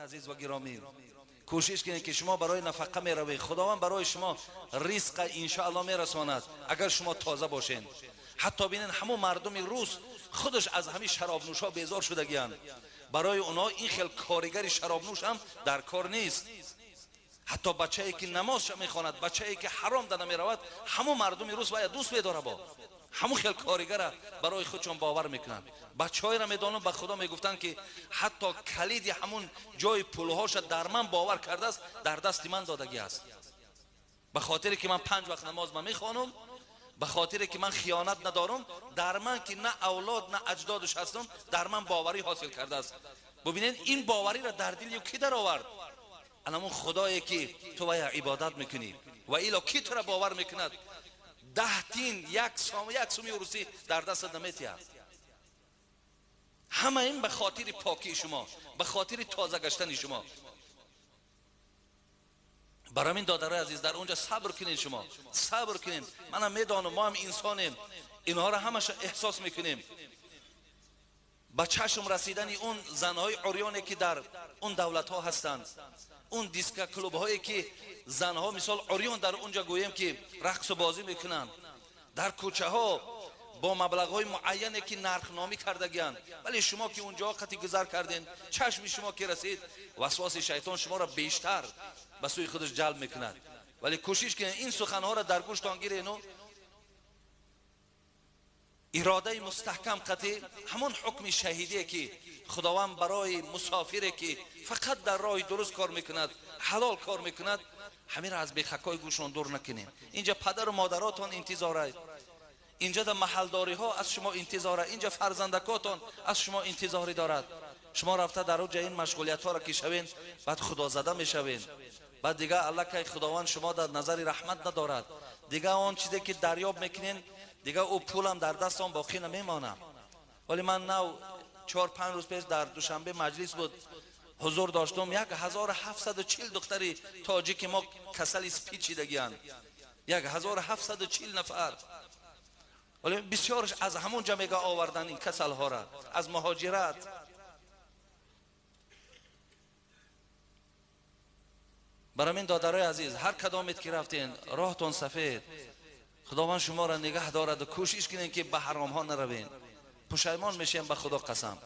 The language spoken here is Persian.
عزیز و گرامی، کوشش کنید که شما برای نفقه می روید، خداوند برای شما رزق ان شاء الله می رساند اگر شما تازه باشین. حتی ببینید همون مردم روس خودش از همین شراب نوشا بیزار شدگیان، برای اونا این خیلی کارگر شراب نوش هم در کار نیست. حتی بچه‌ای که نماز میخواند، بچه‌ای که حرام در نمیرود، همون مردم روس باید دوست بداره با همون خیلی کارگر برای خودشون باور میکنن. بچه‌ای را میدونم به خدا میگفتن که حتی کلید همون جای پولهاش در من باور کرده است، در دست من دادگی است. به خاطر که من 5 وقت نماز میخوانم، به خاطر که من خیانت ندارم، در من که نه اولاد نه اجدادش هستم، در من باوری حاصل کرده است. ببینید این باوری را در دل کی در آورد؟ همون خدایی که تو وی عبادت میکنی و ایلا کی تو را باور میکند 10 تین 1 سوم روسی در دست نمیتیه. همه این به خاطر پاکی شما، به خاطر تازه گشتن شما. برای این دادرای عزیز در اونجا صبر کنین، شما صبر کنین. منم میدانم ما هم انسانیم، اینها را همش احساس میکنیم. با چشم رسیدن اون زنهای عریانی که در اون دولت ها هستند، اون دیسک کلوب هایی که زنها مثال عریان در اونجا گویم که رقص و بازی میکنند، در کوچه ها با مبلغ های معینی که نرخ نامی کردگیان، ولی شما که اونجا خطی گذر کردین، چشم شما که رسید، وسواس شیطان شما را بیشتر به سوی خودش جلب میکند. ولی کوشش کنید این سخنها را در گوشتان گیرین و اراده مستحکم قطعی همون حکم شهیدی که خداوند برای مسافری که فقط در راه درست کار میکند، حلال کار میکند، همین را از بیخکای گوشان دور نکنین. اینجا پدر و مادراتان انتظاره، اینجا در محلداری ها از شما انتظاره، اینجا فرزندکاتان از شما انتظاری دارد. شما رفته در اوج این مشغولیت ها را که شوین، بعد خدا زده میشوین، بعد دیگه الله که خداوند شما در نظر رحمت ندارد، دیگه آن چیزی که دریاب میکنین دیگه او پولم در دستم باقی نمیمانه. ولی من نو 4-5 روز پیش در دوشنبه مجلس بود، حضور داشتم، 1740 دختری تاجیک ما کسل پیچیدگیان، 1740 نفر. ولی بسیارش از همون جمعه آوردن این کسل ها را از مهاجرت. برای این دادرای عزیز هر کدامت که رفتین راهتون سفید، خداوند شما را نگه دارد و کوشش کنین که به حرام ها نروین. پشیمان میشین به خدا قسم.